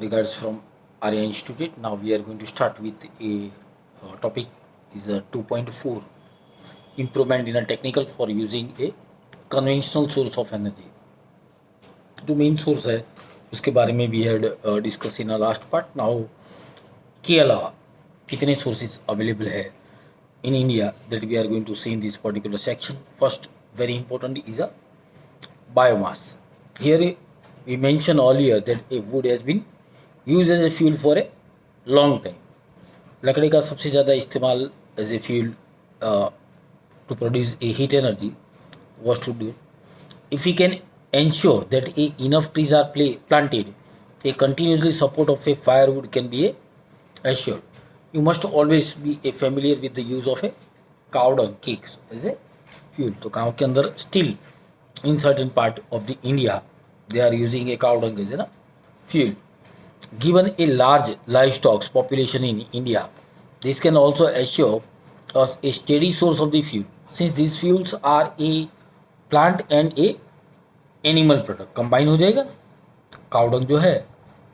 Regards from Arya Institute. Now we are going to start with a topic is a 2.4 improvement in a technical for using a conventional source of energy. जो main source है उसके बारे में we had discuss in last part. Now के अलावा कितने sources available है in India that we are going to see in this particular section. First, very important is a biomass. Here we mentioned earlier that a wood has been used as a fuel for a long time. लकड़ी का सबसे ज़्यादा इस्तेमाल as a fuel to produce a heat energy was to do. If we can ensure that enough trees are planted, a continuous support of a firewood can be assured. You must always be familiar with the use of a cow dung cake as a fuel. तो गाँव के अंदर still in certain part of the India they are using a cow dung as a fuel. Given a large livestock population in India, this can also assure us a steady source of the fuel. Since these fuels are a plant and a animal product, combine हो जाएगा. Cow dung जो है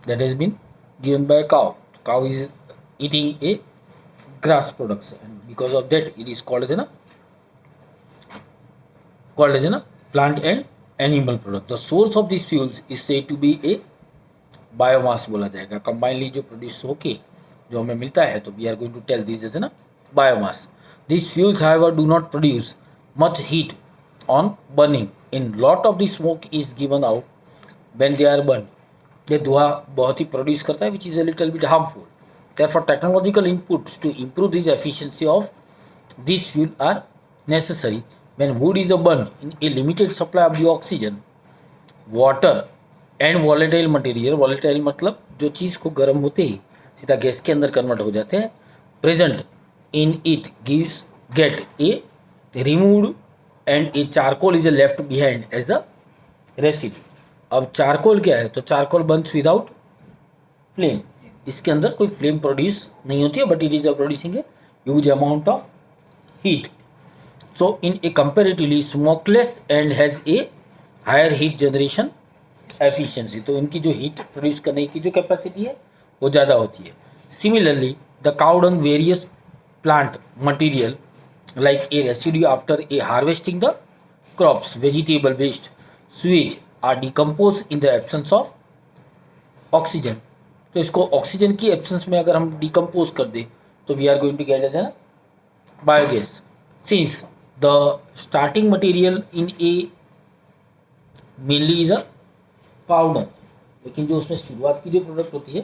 that has been given by a cow. Cow is eating a grass products, and because of that it is called as a plant and animal product. The source of these fuels is said to be a biomass बोला जाएगा. Combinedly जो produce होके जो हमें मिलता है, तो we are going to tell this as biomass. This fuels however do not produce much heat on burning. In lot of the smoke is given out when they are burn. ये धुआं बहुत ही प्रोड्यूस करता है which is a little bit harmful. Therefore, technological inputs to improve this efficiency of this fuel are necessary. When wood is burned in a limited supply of the oxygen, water and volatile material, volatile मतलब जो चीज़ को गर्म होते ही सीधा gas के अंदर convert हो जाते हैं, present in it gives get a removed and a charcoal is left behind as a residue. अब चारकोल क्या है, तो चारकोल बर्न्स विदाउट फ्लेम. इसके अंदर कोई फ्लेम प्रोड्यूस नहीं होती है, but it is producing a huge amount of heat. So in a comparatively smokeless and has a higher heat generation efficiency. तो इनकी जो हीट प्रोड्यूस करने की जो कैपेसिटी है वो ज़्यादा होती है. Similarly the cow dung various plant material like a residue after a harvesting the crops, vegetable waste, these are decompose in the absence of oxygen. तो इसको ऑक्सीजन की एब्सेंस में अगर हम डिकम्पोज कर दें तो we are going to get as a biogas. Since the starting material in a mainly is a cow dung, लेकिन जो उसमें शुरुआत की जो प्रोडक्ट होती है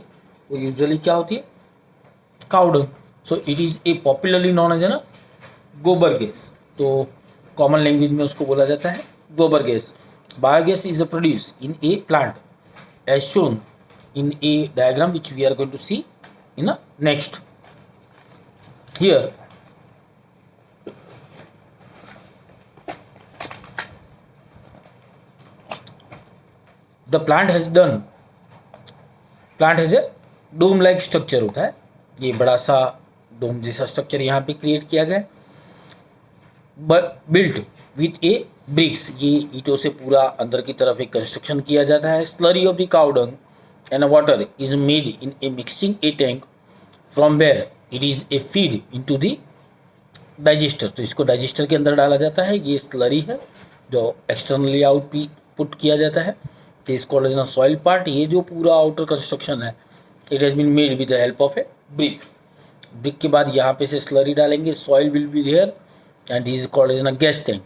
वो यूजुअली क्या होती है, cow dung. So it is a popularly known as gobar gas. तो कॉमन लैंग्वेज में उसको बोला जाता है गोबर gas. Biogas is produce in a plant as shown in a diagram which we are going to see in a next. Here the plant has a dome like structure होता है. ये बड़ा सा डोम जैसा स्ट्रक्चर यहाँ पे क्रिएट किया गया है, बिल्ट विथ ए ब्रिक्स. ये ईंटों से पूरा अंदर की तरफ एक कंस्ट्रक्शन किया जाता है. Slurry of the cow Dang and water is made in a mixing a tank from where it is a feed into the digester. तो इसको डाइजेस्टर के अंदर डाला जाता है. ये स्लरी है जो एक्सटर्नली आउटपुट किया जाता है. तो इसको ना सॉइल पार्ट. ये जो पूरा आउटर कंस्ट्रक्शन है it has been made with the help of a brick. Brick के बाद यहाँ पे से स्लरी डालेंगे, soil will be there and this is called as ना गैस टैंक.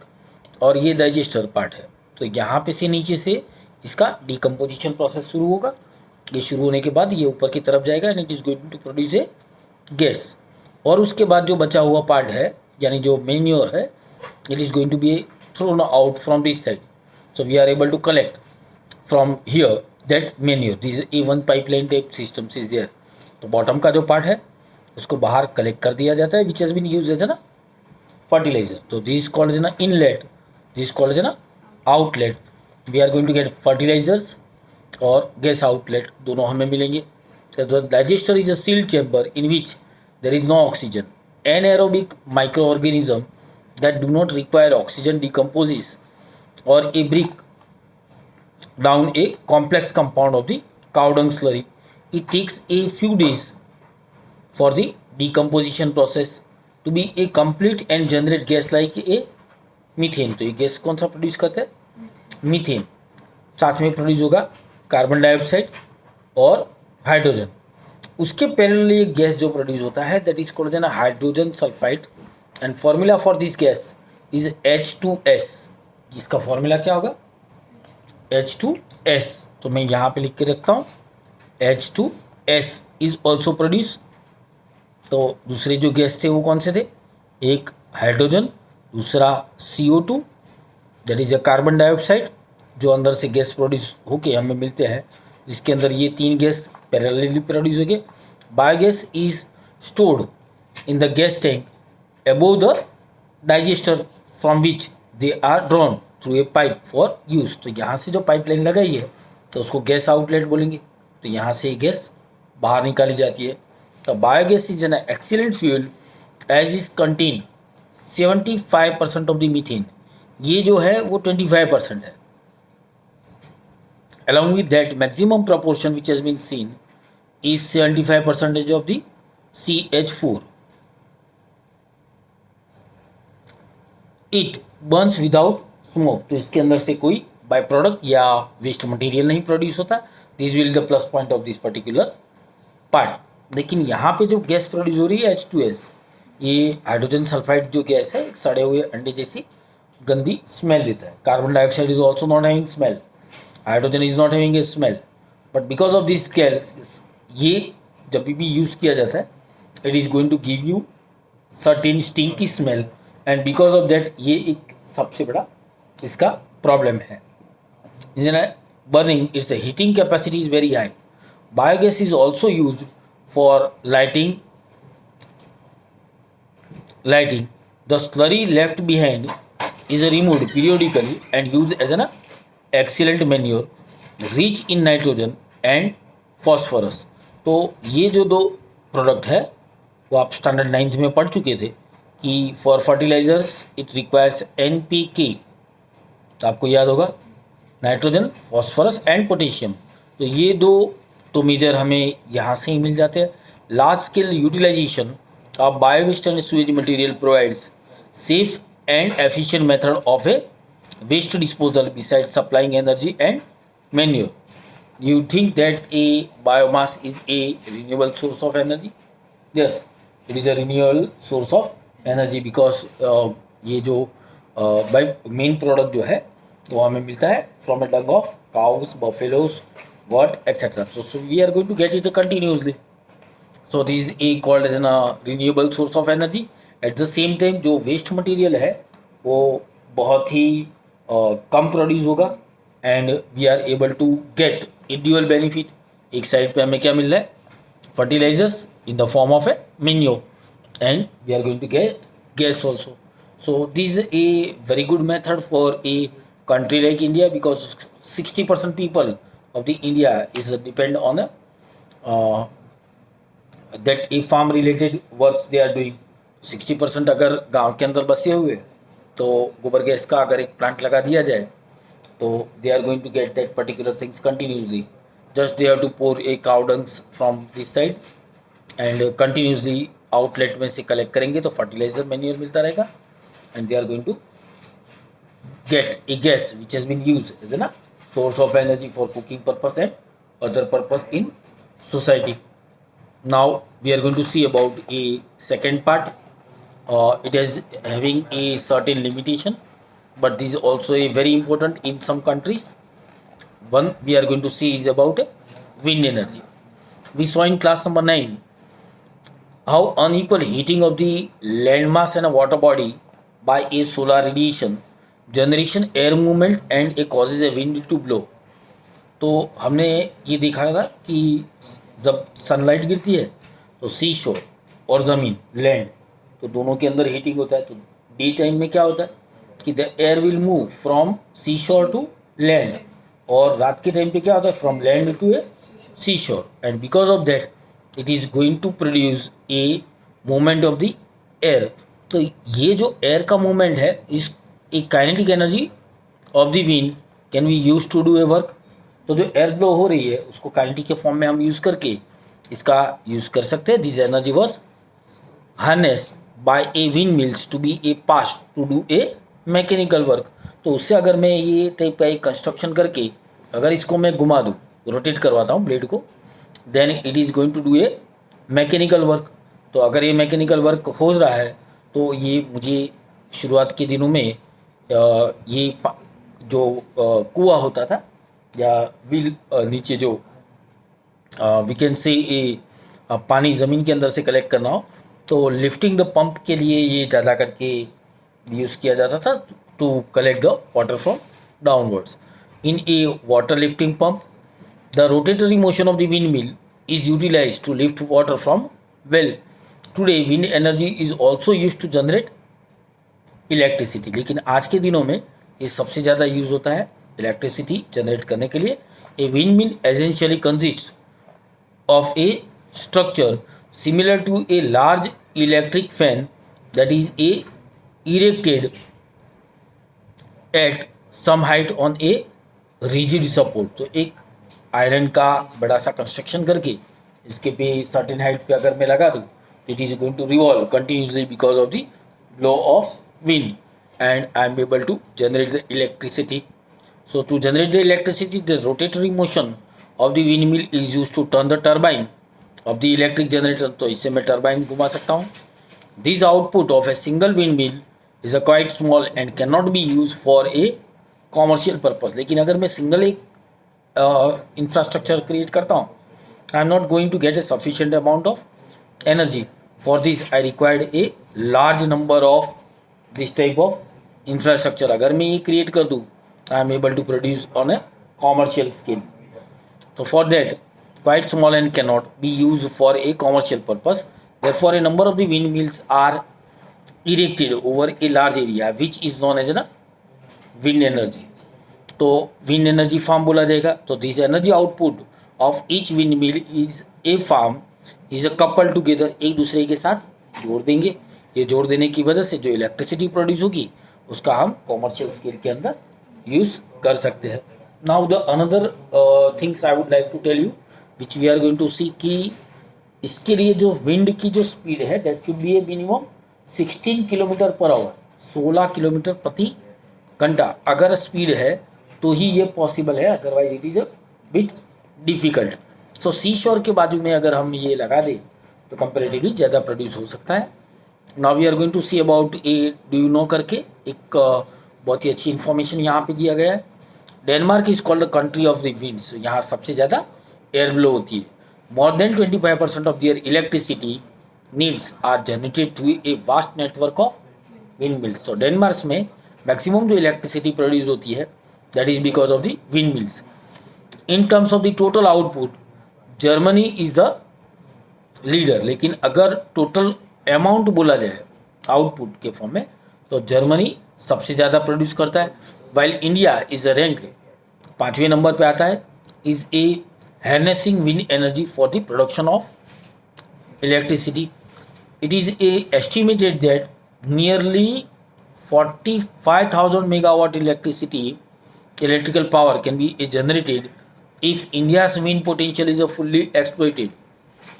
और ये डाइजेस्टर पार्ट है. तो यहाँ पे से नीचे से इसका डिकम्पोजिशन प्रोसेस शुरू होगा. ये शुरू होने के बाद ये ऊपर की तरफ जाएगा and it is going to produce a gas. और उसके बाद जो बचा हुआ पार्ट है यानी जो मैन्योर है it is going to be thrown out from this side. So we are able to collect from here that manure. This a one pipeline type system is there. तो बॉटम का जो part है उसको बाहर collect कर दिया जाता है which has been use as ना फर्टिलाइजर. तो दिस कॉल्ड एज ना इनलेट, दिस कॉल्ड एज ना outlet. We are going to get fertilisers और गैस आउटलेट दोनों हमें मिलेंगे. The digester is a sealed chamber in which there is no oxygen. Anaerobic micro organism that do not require oxygen decomposes और a break down a complex compound of the cow dung slurry it takes a few days for the decomposition process to be a complete and generate gas like a methane. तो ये gas कौन सा produce करता है? Methane. साथ में produce होगा carbon dioxide और हाइड्रोजन। उसके पैरेलल ये गैस जो प्रोड्यूस होता है that is called as hydrogen sulphide and formula for this gas is H2S। इसका फॉर्मूला क्या होगा? H2S। तो मैं यहाँ पे लिख के रखता हूँ H2S इज ऑल्सो प्रोड्यूस। तो दूसरे जो गैस थे वो कौन से थे? एक हाइड्रोजन, दूसरा CO2 that is a carbon dioxide जो अंदर से गैस प्रोड्यूस होके हमें मिलते हैं, जिसके अंदर ये तीन गैस पैरेलली प्रोड्यूस होंगे। Biogas is stored in the gas tank above the digester from which they are drawn through a pipe for use. तो यहाँ से जो पाइपलाइन लगाई है तो उसको गैस आउटलेट बोलेंगे। तो यहाँ से गैस बाहर निकाली जाती है। तो biogas is an excellent fuel as is contain 75% of the methane. ये जो है वो 25% है। Along with that, maximum proportion which has been seen is 75% of the CH4. It burns without smoke। तो इसके अंदर से कोई बाय प्रोडक्ट या वेस्ट मटेरियल नहीं प्रोड्यूस होता। This will the plus point of this particular part. लेकिन यहाँ पे जो गैस प्रोड्यूस हो रही है H2S, ये हाइड्रोजन सल्फाइड जो गैस है, एक सड़े हुए अंडे जैसी गंदी स्मेल देता है। Carbon dioxide is also not having smell, hydrogen is not having a smell, but because of this gas ये जब भी यूज़ किया जाता है it is going to give you certain stinky smell and because of that ये एक सबसे बड़ा इसका प्रॉब्लम है। Burning its heating capacity is very high. Biogas is also use for lighting. The slurry left behind is removed periodically and used as an excellent manure rich in nitrogen and phosphorus। तो ये जो दो product है वो आप standard 9th में पढ़ चुके थे कि for fertilizers it requires NPK। तो आपको याद होगा नाइट्रोजन, फॉस्फोरस एंड पोटेशियम। तो ये दो तो मेजर हमें यहाँ से ही मिल जाते हैं। Large scale utilisation of biowaste and sewage material provides safe and efficient method of a waste disposal besides supplying energy and manure। You think that a biomass is a renewable source of energy? Yes, it is a renewable source of energy because ये जो main product जो है वो हमें मिलता है from a dung of cows, buffaloes, what etc. So we are going to get it continuously. So this is a called as a renewable source of energy। At the same time जो waste material है वो बहुत ही कम produce होगा and we are able to get a dual benefit. एक side पे हमें क्या मिल रहा है? Fertilizers in the form of a manure and we are going to get gas also. So this is a very good method for a country like India because 60% people of the India is depend on that a farm related works they are doing. 60% अगर गांव के अंदर बसे हुए तो गोबर gas का अगर एक प्लांट लगा दिया जाए तो they are going to get that particular things continuously. Just they have to pour a cow dungs from this side and continuously outlet में से कलेक्ट करेंगे तो फर्टिलाइजर मैन्योर मिलता रहेगा and they are going to get a gas which has been use as an source of energy for cooking purpose and other purpose in society. Now we are going to see about a second part। It is having a certain limitation, but this is also a very important in some countries। One we are going to see is about wind energy। We saw in class number 9 how unequal heating of the landmass and a water body by a solar radiation generation air movement and it causes a wind to blow। तो हमने ये देखा था कि जब sunlight गिरती है तो सी शोर और ज़मीन लैंड तो दोनों के अंदर हीटिंग होता है। तो डे टाइम में क्या होता है कि the air will move from sea shore to land और रात के टाइम पे क्या होता है from land to a sea shore and because of that it is going to produce a movement of the air. तो ये जो एयर का मूवमेंट है इस एक kinetic energy of the wind can be use to do a work तो जो air blow हो रही है उसको काइनेटिक के फॉर्म में हम यूज़ करके इसका यूज़ कर सकते हैं। This energy was harness by a wind mills to be a pass to do a mechanical work. तो उससे अगर मैं ये टाइप का एक कंस्ट्रक्शन करके अगर इसको मैं घुमा दूँ, रोटेट करवाता हूँ ब्लेड को, then it is going to do a mechanical work. तो अगर ये मैकेनिकल वर्क हो रहा है तो ये मुझे शुरुआत के दिनों में ये जो कुआं होता था या व्हील नीचे जो वी कैन से ये पानी ज़मीन के अंदर से कलेक्ट करना हो तो लिफ्टिंग द पंप के लिए ये ज़्यादा करके यूज़ किया जाता था to collect the water from downwards. In a water lifting pump the rotary motion of the wind mill is utilized to lift water from well. Today wind energy is also used to generate electricity. लेकिन आज के दिनों में ये सबसे ज़्यादा use होता है इलेक्ट्रिसिटी जनरेट करने के लिए। A wind mill essentially consist of a structure similar to a large electric fan that is a erected at some height on a rigid support. तो एक आयरन का बड़ा सा कंस्ट्रक्शन करके इसके पे सर्टेन हाइट पे अगर मैं लगा दूँ तो it is going to revolve continuously because of the flow of wind and I am able to generate the electricity. So to generate the electricity the rotary motion of the wind mill is use to turn the turbine of the electric generator. तो इससे मैं turbine घुमा सकता हूँ। This output of a single wind mill is a quite small and can not be use for a commercial purpose. लेकिन अगर मैं single एक इंफ्रास्ट्रक्चर क्रिएट करता हूँ, I am not going to get a sufficient amount of energy. For this I required a large number of this type of infrastructure. अगर मैं ये create कर दूँ, I am able to produce on a commercial scale. तो for that quite small and can not be use for a commercial purpose. Therefore a number of the wind mills are erected over a large area which is known as ना wind energy. तो wind energy farm बोला जाएगा। तो this energy output of each wind mill is a farm is a couple together. एक दूसरे के साथ जोड़ देंगे। ये जोड़ देने की वजह से जो इलेक्ट्रिसिटी प्रोड्यूस होगी उसका हम कॉमर्शियल स्केल के अंदर यूज़ कर सकते हैं। Now the another things I would like to tell you which we are going to see कि इसके लिए जो विंड की जो स्पीड है that should be a minimum 16 kilometre per hour, 16 kilometre प्रति घंटा अगर स्पीड है तो ही ये पॉसिबल है, otherwise it is a bit difficult. So sea shore के बाजू में अगर हम ये लगा दें तो कंपेरेटिवली ज़्यादा प्रोड्यूस हो सकता है। Now we are going to see about a do you know करके एक बहुत ही अच्छी इन्फॉर्मेशन यहाँ पे दिया गया है। Denmark is called the country of the winds. यहाँ सबसे ज़्यादा एयर ब्लो होती है। More than 25% of their electricity needs are generated through a vast network of wind mills. तो डेनमार्क में मैक्सिमम जो इलेक्ट्रिसिटी प्रोड्यूस होती है that is because of the windmills. In terms of the total output, Germany is the leader. लेकिन अगर total amount बोला जाए output के फॉर्म में तो जर्मनी सबसे ज़्यादा प्रोड्यूस करता है। वाइल इंडिया इज रैंक्ड 5वें नंबर पे आता है। Is a harnessing wind energy for the production of electricity. It is a estimated that nearly 45,000 megawatt electrical power can be generated if India's wind potential is fully exploited.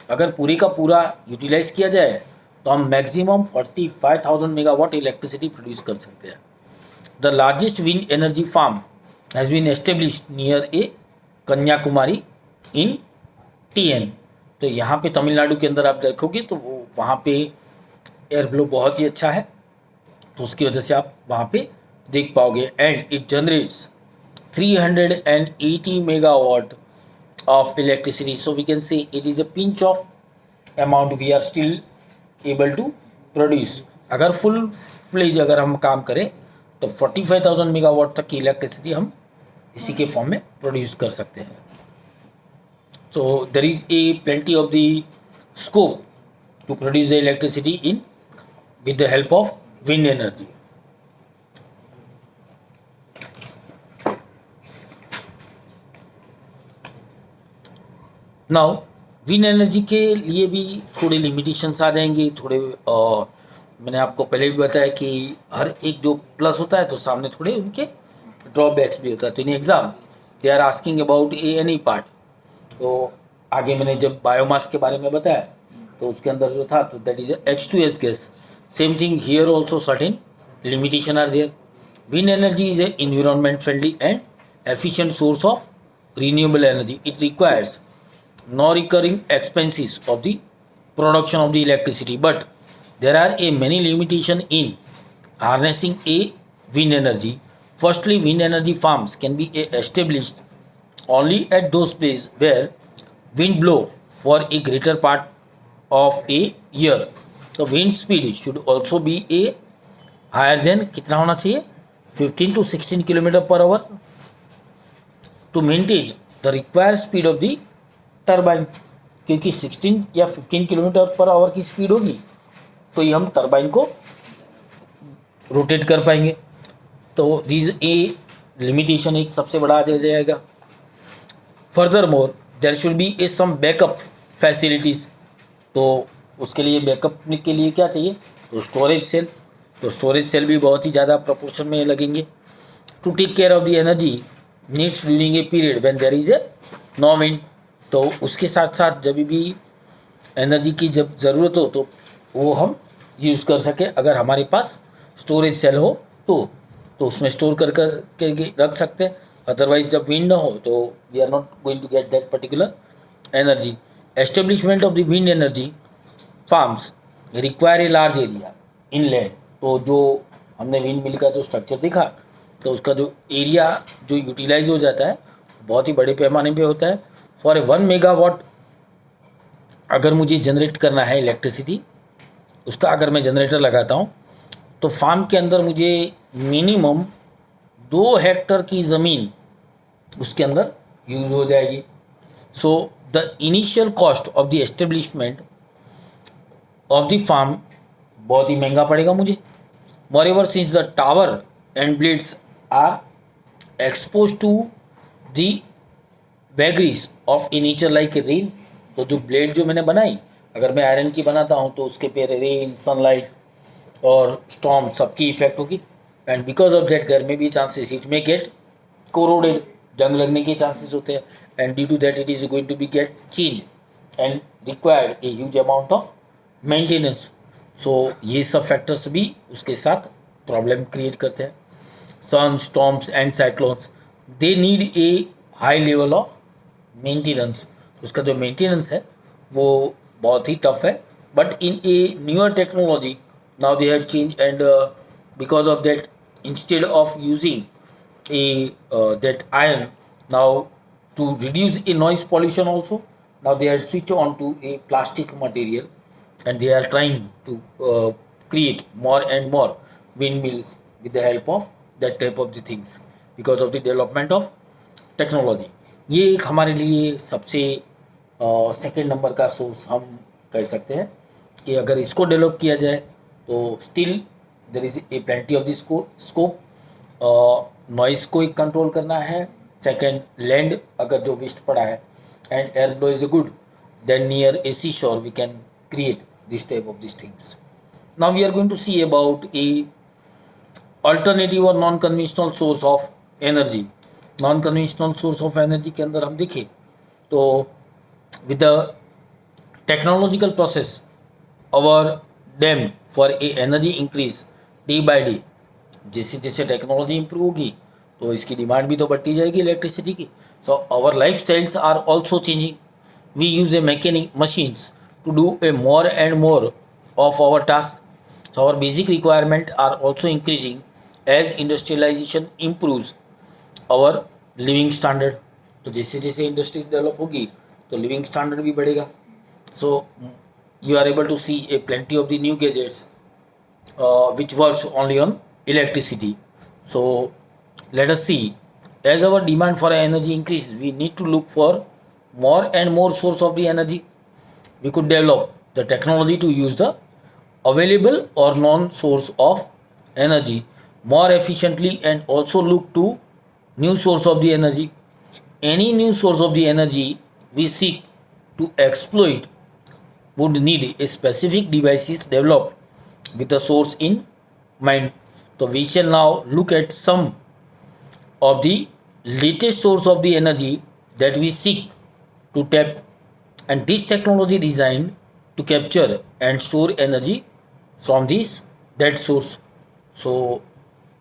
अगर पूरे का पूरा utilise किया जाए तो हम मैक्सिमम 45,000 मेगावाट इलेक्ट्रिसिटी प्रोड्यूस कर सकते हैं। The largest wind energy farm has been established near a Kanyakumari in TN। तो यहाँ पे तमिलनाडु के अंदर आप देखोगे तो वो वहाँ पे एयर ब्लो बहुत ही अच्छा है, तो उसकी वजह से आप वहाँ पे देख पाओगे। And it generates 380 megawatt of electricity. So we can say it is a pinch of amount we are still able to produce. अगर फुल फ्लेज अगर हम काम करें तो 45,000 मेगावाट तक की इलेक्ट्रिसिटी हम इसी के फॉर्म में प्रोड्यूस कर सकते हैं। So there is a plenty of the scope to produce the electricity in with the help of wind energy. Now wind energy के लिए भी थोड़े लिमिटेशंस आ जाएंगे। थोड़े मैंने आपको पहले भी बताया कि हर एक जो प्लस होता है तो सामने थोड़े उनके ड्रॉबैक्स भी होता है। तो in exam they are asking about any part. तो आगे मैंने जब बायोमास के बारे में बताया तो उसके अंदर जो था तो that is H2S gas. Same thing here also certain limitation are there. Wind energy is a environment friendly and efficient source of renewable energy. It requires no recurring expenses of the production of the electricity, but there are a many limitation in harnessing a wind energy. Firstly, wind energy farms can be established only at those places where wind blow for a greater part of a year. The wind speed should also be a higher than कितना होना चाहिए 15 to 16 kilometre per hour to maintain the required speed of the turbine. क्योंकि 16 या 15 kilometre per our की speed होगी तो ये हम टरबाइन को रोटेट कर पाएंगे। तो दिस ए लिमिटेशन एक सबसे बड़ा आ जाएगा। Furthermore there should be a some backup facilities. तो उसके लिए बैकअप के लिए क्या चाहिए तो स्टोरेज सेल। तो स्टोरेज सेल भी बहुत ही ज़्यादा प्रपोर्शन में लगेंगे। To take care of the energy needs during a period when there is a no wind. तो उसके साथ साथ जब भी एनर्जी की जब ज़रूरत हो तो वो हम यूज़ कर सकें अगर हमारे पास स्टोरेज सेल हो तो उसमें स्टोर कर के रख सकते हैं। अदरवाइज जब विंड ना हो तो we are not going to get that particular energy. Establishment of the wind energy farms require a large area inland. तो जो हमने विंड मिल का जो स्ट्रक्चर देखा तो उसका जो एरिया जो यूटिलाइज हो जाता है बहुत ही बड़े पैमाने पे होता है। फॉर ए 1 मेगावाट अगर मुझे जनरेट करना है इलेक्ट्रिसिटी उसका अगर मैं जनरेटर लगाता हूँ तो फार्म के अंदर मुझे मिनिमम 2 हेक्टर की ज़मीन उसके अंदर यूज हो जाएगी। So the initial cost of the establishment of the farm बहुत ही महंगा पड़ेगा मुझे। Moreover since the tower and blades are expose to the vagaries of a nature like a rain. तो जो ब्लेड जो मैंने बनाई अगर मैं आयरन की बनाता हूँ तो उसके पे रेन सनलाइट और स्टॉर्म सबकी इफेक्ट होगी। And because of that there may be chances it may get corroded. जंग लगने के चांसेस होते हैं। And due to that it is going to be get change and required a huge amount of maintenance. So ये सब factors भी उसके साथ प्रॉब्लम क्रिएट करते हैं। Sun storms and cyclones they need a high level of maintenance. उसका जो maintenance है वो बहुत ही टफ है। But in a newer technology now they have change and because of that instead of using a that iron now to reduce a noise pollution also now they had switched on to a plastic material and they are trying to create more and more windmills with the help of that type of the things because of the development of technology। ये एक हमारे लिए सबसे second number का source हम कह सकते हैं कि अगर इसको डेवलप किया जाए तो still there is a plenty of this scope. Noise को ही कंट्रोल करना है। सेकेंड लैंड अगर जो वेस्ट पड़ा है and air flow is good then near a sea shore we can create this type of this things. Now we are going to see about a alternative or non conventional source of energy. Non conventional source of energy के अंदर हम देखें तो with the technological process our dam for a energy increase day by day. जैसे जैसे technology improve होगी तो इसकी डिमांड भी तो बढ़ती जाएगी इलेक्ट्रिसिटी की। So our lifestyles are also changing. We use a mechanic machines to do a more and more of our task. So our basic requirement are also increasing as industrialization improves our living standard. तो जैसे जैसे industry develop होगी तो living standard भी बढ़ेगा। So you are able to see a plenty of the new gadgets which works only on electricity. So let us see, as our demand for energy increases we need to look for more and more source of the energy. We could develop the technology to use the available or non source of energy more efficiently and also look to new source of the energy. Any new source of the energy we seek to exploit would need a specific devices developed with the source in mind. So we shall now look at some of the latest source of the energy that we seek to tap, and this technology designed to capture and store energy from this that source. So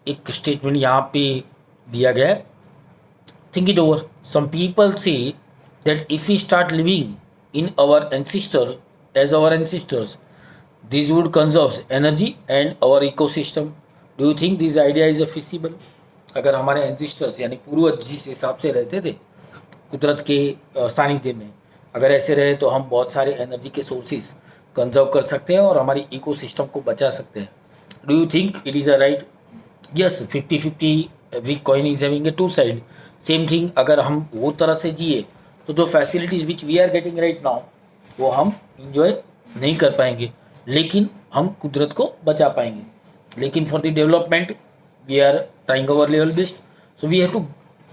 एक statement यहाँ पे दिया गया है. Think it over. Some people say that if we start living in our ancestors as our ancestors, this would conserve energy and our ecosystem. Do you think this idea is feasible? अगर हमारे ancestors यानी पूर्वज जिस हिसाब से रहते थे कुदरत के सानिध्य में, अगर ऐसे रहे तो हम बहुत सारे एनर्जी के सोर्सेज कंजर्व कर सकते हैं और हमारी इकोसिस्टम को बचा सकते हैं. Do you think it is a right? Yes, 50-50 every coin is having a two side. Same thing, अगर हम वो तरह से जिए तो जो facilities which we are getting right now वो हम इंजॉय नहीं कर पाएंगे, लेकिन हम कुदरत को बचा पाएंगे. लेकिन for the development we are trying our level best. So we have to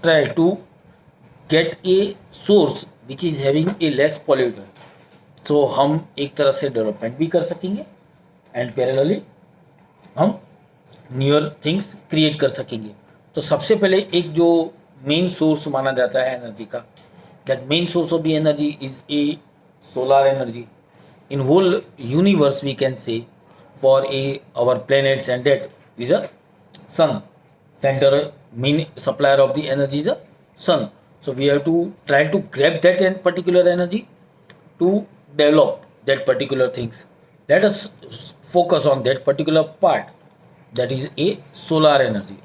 try to get a source which is having a less polluter. सो हम एक तरह से डेवलपमेंट भी कर सकेंगे एंड पैरेलली हम न्यूअर थिंग्स क्रिएट कर सकेंगे. तो सबसे पहले एक जो मेन सोर्स माना जाता है एनर्जी का, that main source of the energy is a solar energy. In whole universe we can say for a our planets and that is a sun. Center main supplier of the energy is a sun. So we have to try to grab that particular energy to develop that particular things. Let us focus on that particular part, that is a solar energy.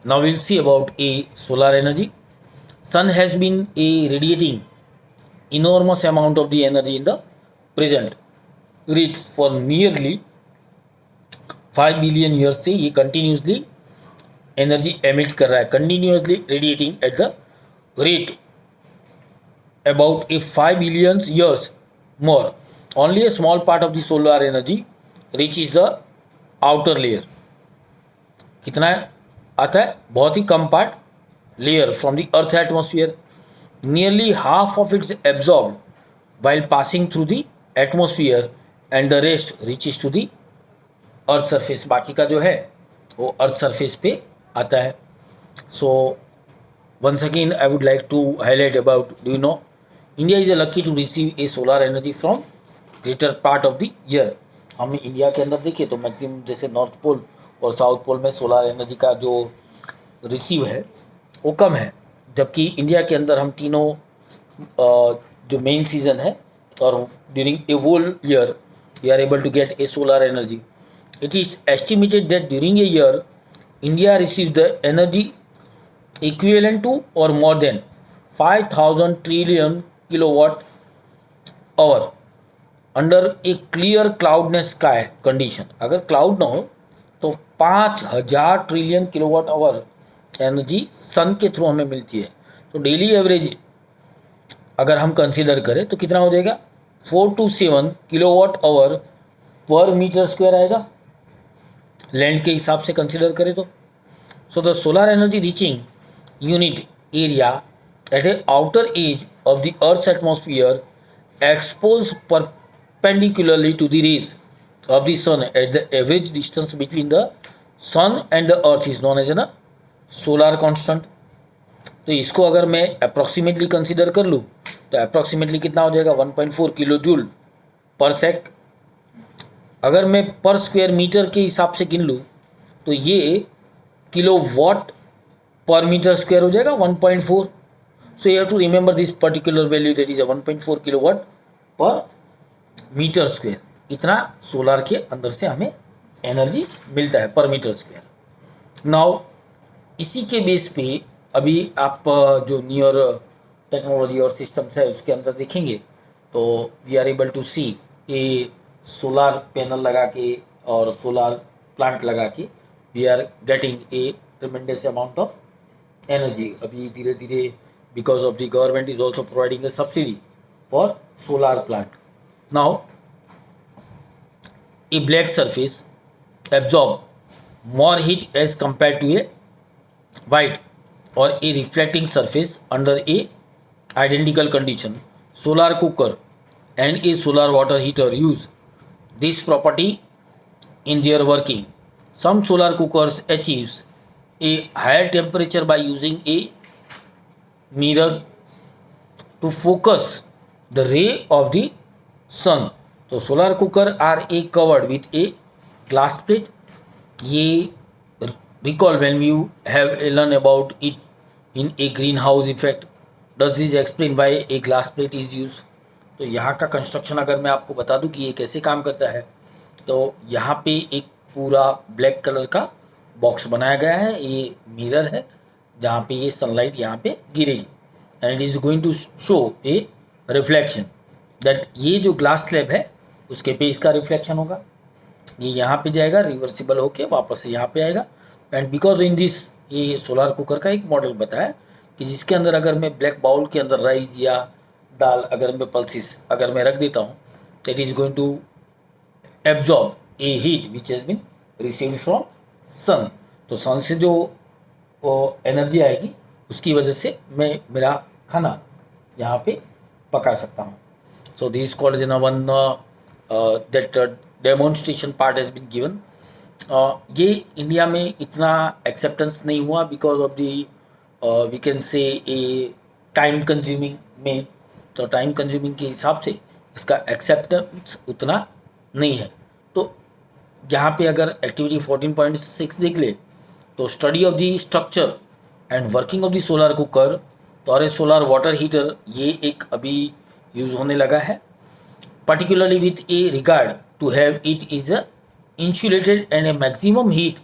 Now we'll see about a solar energy. Sun has been a radiating enormous amount of the energy in the present rate for nearly 5 billion years से ये continuously energy emit कर रहा है, continuously radiating at the rate about a 5 billion years more. Only a small part of the solar energy reach is the outer layer. कितना आता है? बहुत ही कम part layer from the earth atmosphere. Nearly half of its absorbed while passing through the atmosphere and the rest reaches to the earth surface. बाकी का जो है वो अर्थ सरफेस पे आता है. So once again I would like to highlight about, do you know, India is lucky to receive a solar energy from greater part of the year. हम India के अंदर देखिए तो मैक्सिमम जैसे नॉर्थ पोल और साउथ पोल में solar energy का जो रिसीव है वो कम है, जबकि इंडिया के अंदर हम तीनों जो मेन सीजन है और during a whole year we are able to get a solar energy. It is estimated that during a year, India receives the energy equivalent to or more than 5,000 trillion kilowatt hour under a clear cloudless sky condition. अगर cloud ना हो तो 5,000 trillion kilowatt hour energy sun के through हमें मिलती है. तो daily average अगर हम कंसीडर करें तो कितना हो जाएगा? 4 to 7 kilowatt hour per metre square आएगा लैंड के हिसाब से कंसिडर करें तो. So the solar energy reaching unit area at a outer edge of the earth atmosphere expose perpendicularly to the rays of the sun at the average distance between the sun and the earth is known as an solar constant. तो इसको अगर मैं approximately consider कर लूँ तो approximately कितना हो जाएगा? 1.4 किलो जूल पर सेक. अगर मैं पर स्क्वायर मीटर के हिसाब से गिन लूँ तो ये kilowatt per metre square हो जाएगा 1.4. So you have to remember this particular value, that is 1.4 kilowatt per metre square. इतना सोलर के अंदर से हमें एनर्जी मिलता है पर मीटर स्क्वायर. नाउ इसी के बेस पे अभी आप जो न्यूअर टेक्नोलॉजी और सिस्टम्स है उसके अंदर देखेंगे तो we are able to see a solar panel लगा के और सोलर प्लांट लगा के we are getting a tremendous amount of energy. अभी धीरे धीरे because of the government is also providing a subsidy for solar plant. Now a black surface absorb more heat as compare to a white और a reflecting surface under a identical condition. Solar cooker and a solar water heater use this property in their working. Some solar cookers achieves a higher temperature by using a mirror to focus the ray of the sun. तो solar cooker are a covered with a glass plate. ये recall when you have learn about it in a greenhouse effect. Does this explain why a glass plate is used? तो यहाँ का construction अगर मैं आपको बता दूँ कि ये कैसे काम करता है, तो यहाँ पे एक पूरा ब्लैक कलर का बॉक्स बनाया गया है. ये मिरर है जहाँ पे ये सनलाइट यहाँ पे गिरेगी and it is going to show a reflection that ये जो ग्लास स्लैब है उसके पे इसका रिफ्लेक्शन होगा. ये यहाँ पे जाएगा, रिवर्सिबल होके वापस से यहाँ पे आएगा. एंड बिकॉज इन दिस, ये सोलर कुकर का एक मॉडल बताया कि जिसके अंदर अगर मैं ब्लैक बाउल के अंदर राइस या दाल अगर मैं पल्सिस अगर मैं रख देता हूँ, तो it is going to absorb a heat which has been received from sun. तो सन से जो एनर्जी आएगी उसकी वजह से मैं मेरा खाना यहाँ पे पका सकता हूँ. So this called in one that demonstration part has been given. ये इंडिया में इतना एक्सेप्टेंस नहीं हुआ because of the we can say a time consuming में. तो टाइम कंज्यूमिंग के हिसाब से इसका एक्सेप्टेंस उतना नहीं है. तो यहाँ पे अगर एक्टिविटी 14.6 देख ले तो study of the structure and working of the solar cooker और ए सोलर वाटर हीटर ये एक अभी यूज़ होने लगा है, particularly with a regard to have it is insulated and a maximum heat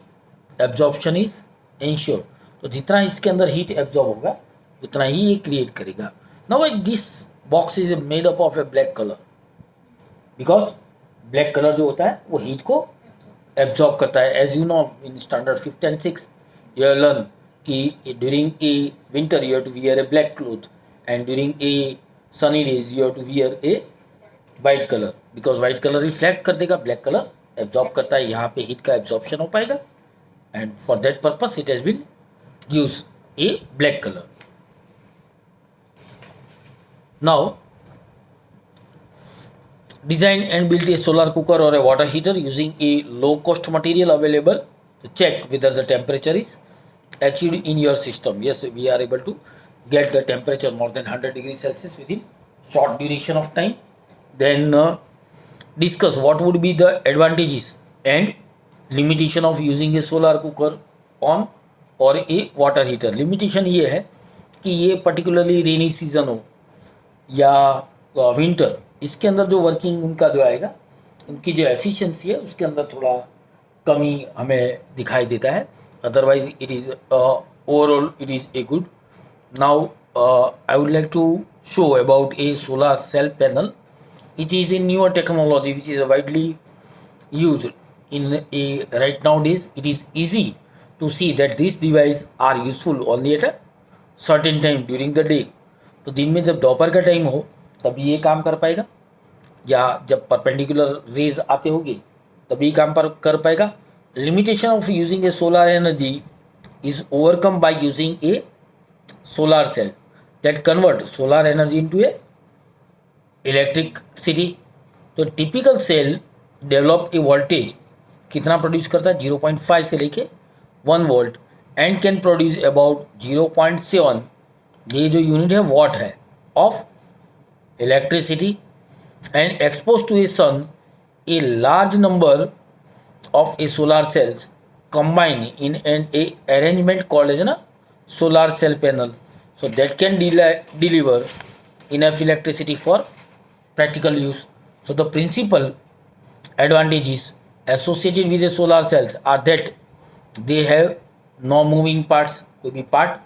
absorption is ensured. तो जितना इसके अंदर हीट एब्जॉर्ब होगा उतना ही ये क्रिएट करेगा. Now this box is made up of a black colour because black colour जो होता है वो हीट को एब्जॉर्ब करता है. As you know in standard 5th and 6th you have learn कि during a winter you have to wear a black cloth and during a sunny days you have to wear a white colour because white colour reflect कर देगा, black colour absorb करता है. यहाँ पे heat का absorption हो पाएगा and for that purpose it has been use a black colour. Now design and build a solar cooker or a water heater using a low cost material available to check whether the temperature is achieved in your system. Yes, we are able to get the temperature more than 100 degrees Celsius within short duration of time. Then discuss what would be the advantages and limitation of using a solar cooker on or a water heater. Limitation ये है कि ये particularly rainy season हो या winter, इसके अंदर जो working उनका जो आएगा, उनकी जो एफिशिएंसी है उसके अंदर थोड़ा कमी हमें दिखाई देता है. Otherwise it is overall it is a good. Now I would like to show about a solar cell panel. It is a newer technology which is widely used in a right nowadays. It is easy to see that these devices are useful only at a certain time during the day. तो दिन में जब दोपहर का time हो तभी ये काम कर पाएगा, या जब परपेंडिकुलर रेज आते होंगे तभी काम पर कर पाएगा. Limitation of using a solar energy is overcome by using a solar cell that convert solar energy into a electricity. तो typical cell develop a voltage कितना प्रोड्यूस करता है 0.5 से लेके 1 volt and can produce about 0.7, ये जो unit है watt है, of electricity and expose to a sun. A large number of a solar cells combine in an arrangement called as a solar cell panel, so that can deliver enough electricity for practical use. So the principal advantages associated with the solar cells are that they have no moving parts. कोई भी part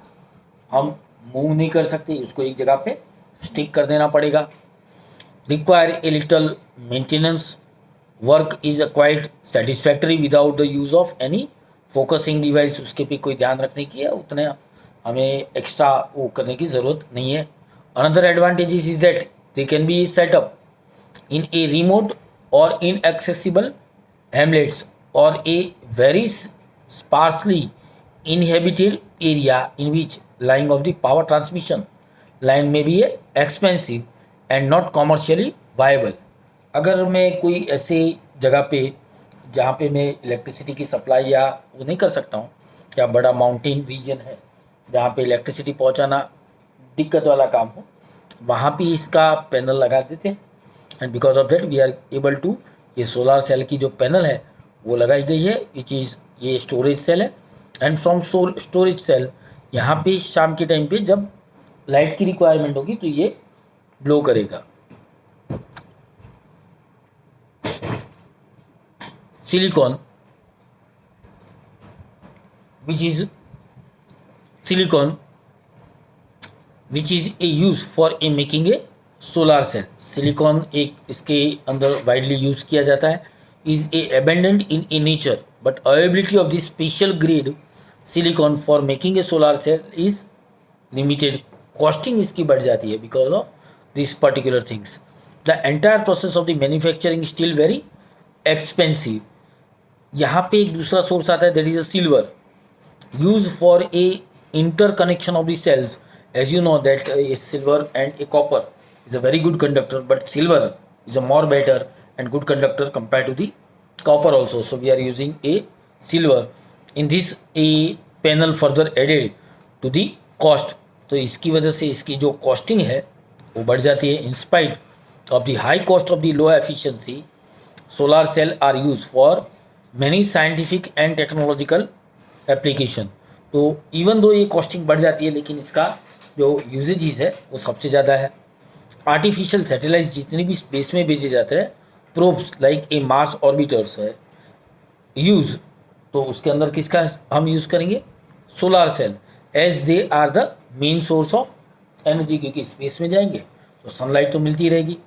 हम move नहीं कर सकते, उसको एक जगह पे स्टिक कर देना पड़ेगा. Require a little maintenance. Work is quite satisfactory without the use of any focusing device. उसके पे कोई ध्यान रखने की है उतने हमें एक्स्ट्रा वो करने की ज़रूरत नहीं है. Another advantages is that they can be set up in a remote or inaccessible hamlets or a very sparsely inhabited area in which line of the power transmission line may be expensive and not commercially viable. अगर मैं कोई ऐसे जगह पे जहाँ पे मैं electricity की सप्लाई या वो नहीं कर सकता हूँ, या बड़ा माउंटेन रीजन है जहाँ पे इलेक्ट्रिसिटी पहुँचाना दिक्कत वाला काम हो, वहाँ पे इसका पैनल लगा देते हैं। And because of that we are able to, ये सोलार सेल की जो पैनल है वो लगाई गई है, ये स्टोरेज सेल है। एंड फ्रॉम स्टोरेज सेल यहाँ पे शाम के टाइम पे जब लाइट की रिक्वायरमेंट होगी तो ये ग्लो करेगा। Silicon which is silicon which is a use for a making a solar cell। Silicon एक इसके अंदर वाइडली यूज किया जाता है, is a abundant in a nature but availability of the special grade silicon for making a solar cell is limited. Costing इसकी बढ़ जाती है because of this particular things. The entire process of the manufacturing still very expensive. यहाँ पे एक दूसरा source आता है, that is a silver used for a interconnection of the cells। as you know that a silver and a copper is a very good conductor, but silver is a more better and good conductor compared to the copper also, so we are using a silver in this। a panel further added to the cost, तो इसकी वजह से इसकी जो costing है वो बढ़ जाती है। In spite of the high cost of the low efficiency solar cell are use for many scientific and technological application. तो इवन दो ये कॉस्टिंग बढ़ जाती है लेकिन इसका जो यूजेज है वो सबसे ज़्यादा है। आर्टिफिशियल सैटेलाइट्स जितने भी स्पेस में भेजे जाते हैं, probes like a Mars orbiters है यूज़, तो उसके अंदर किसका हम यूज़ करेंगे, solar cell, as they are the main source of energy, क्योंकि स्पेस में जाएंगे तो सनलाइट तो मिलती रहेगी।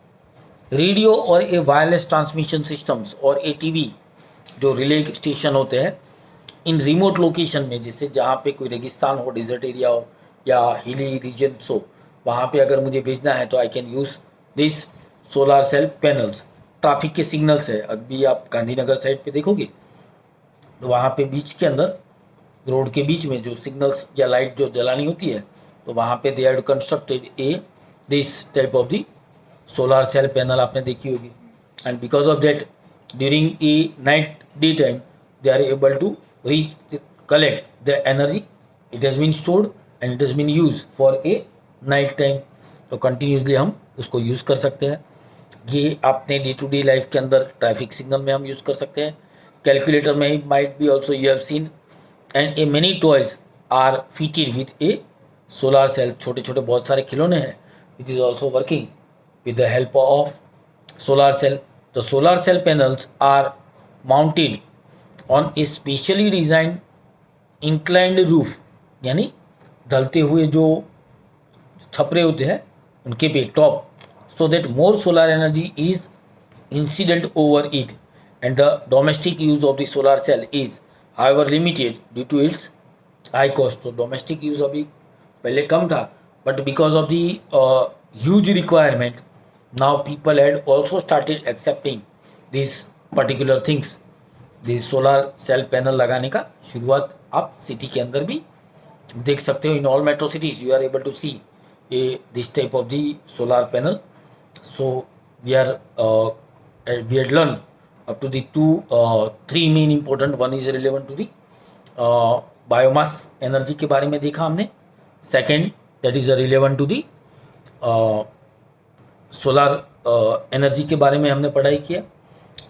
रेडियो और ए वायरलेस ट्रांसमिशन सिस्टम्स और ए टीवी जो रिले स्टेशन होते हैं इन रिमोट लोकेशन में, जिससे जहाँ पे कोई रेगिस्तान हो, डिजर्ट एरिया हो या हिली रीजन्स हो, वहाँ पे अगर मुझे भेजना है तो I can use this solar cell panels. Traffic के सिग्नल्स है, अभी आप गांधीनगर साइड पे देखोगे तो वहाँ पे बीच के अंदर रोड के बीच में जो सिग्नल्स या लाइट जो जलानी होती है तो वहाँ पे they have constructed a this type of the solar cell panel, आपने देखी होगी। And because of that during a night day time they are able to collect the energy, it has been stored and it has been used for a night time। तो continuously हम उसको use कर सकते हैं। ये अपने day to day life के अंदर ट्रैफिक सिग्नल में हम यूज़ कर सकते हैं, कैलकुलेटर में might be also you have seen. And a many toys are fitted with a solar cell. छोटे छोटे बहुत सारे खिलौने हैं which is also working with the help of solar cell. The solar cell panels are mounted on a specially design inclined roof, यानी ढलते हुए जो छपरे होते हैं उनके पे top, so that more solar energy is incident over it and the domestic use of the solar cell is however limited due to its high cost. तो डोमेस्टिक यूज अभी पहले कम था, but because of the huge requirement now people had also started accepting this particular things. This solar cell panel लगाने का शुरुआत आप city के अंदर भी देख सकते हो। In all metro cities you are able to see a this type of the solar panel. So we had learned up to the three main important। one is relevant to the biomass energy के बारे में देखा हमने। Second that is relevant to the solar energy के बारे में हमने पढ़ाई किया।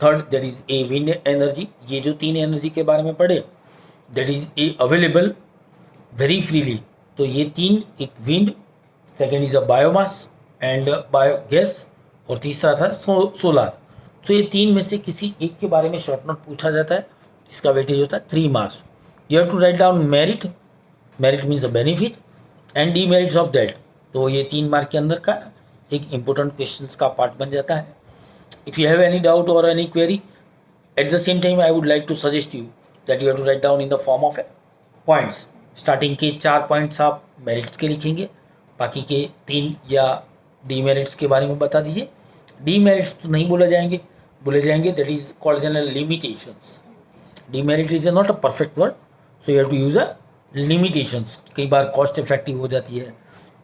Third that is a wind energy. ये जो तीन एनर्जी के बारे में पढ़े that is a available very freely. तो ये तीन, एक wind, second is a biomass and biogas, और तीसरा था सोलार। तो ये तीन में से किसी एक के बारे में शॉर्ट नोट पूछा जाता है, इसका वेटेज होता है 3 marks. You have to write down merit, merit means a benefit and demerits of that. तो ये 3 मार्क के अंदर का एक इंपॉर्टेंट क्वेश्चंस का पार्ट बन जाता है। If you have any doubt or any query, at the same time I would like to suggest you that you have to write down in the form of points। Starting के 4 points आप merits के लिखेंगे, बाकी के 3 या demerits के बारे में बता दीजिए। डीमेरिट्स तो नहीं बोले जाएंगे that is called an limitations. Demerit is not a perfect word, so you have to use a limitations. कई बार कॉस्ट इफेक्टिव हो जाती है,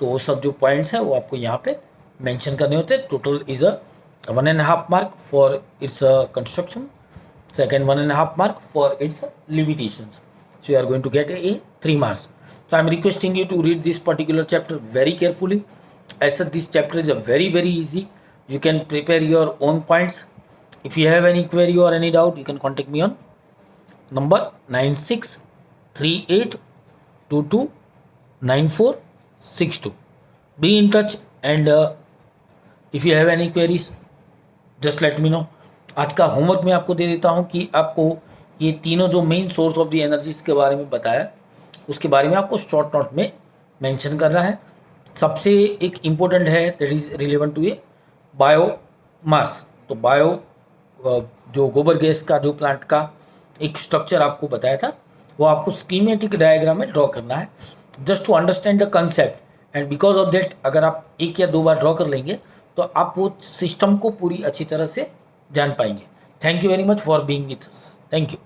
तो वो सब जो पॉइंट्स हैं वो आपको यहाँ पे मेंशन करने होते हैं। Total is a 1.5 mark for its construction, second 1.5 mark for its limitations। So you are going to get a 3 marks. So I am requesting you to read this particular chapter very carefully. As such, this chapter is a very easy. You can prepare your own points. If you have any query or any doubt, you can contact me on number 9638229462. Be in touch, and if you have any queries, just let me know. आज का homework मैं आपको दे देता हूँ कि आपको ये तीनों जो main source of the energies के बारे में बताया, उसके बारे में आपको शॉर्ट नोट में मेंशन करना है. सबसे एक इम्पोर्टेंट है that is relevant to a biomass. तो बायो जो गोबर गैस का जो प्लांट का एक स्ट्रक्चर आपको बताया था, वो आपको स्कीमेटिक डायग्राम में ड्रॉ करना है, just to understand the concept. And because of that, अगर आप 1 या 2 बार ड्रॉ कर लेंगे तो आप वो सिस्टम को पूरी अच्छी तरह से जान पाएंगे. Thank you very much for being with us. Thank you.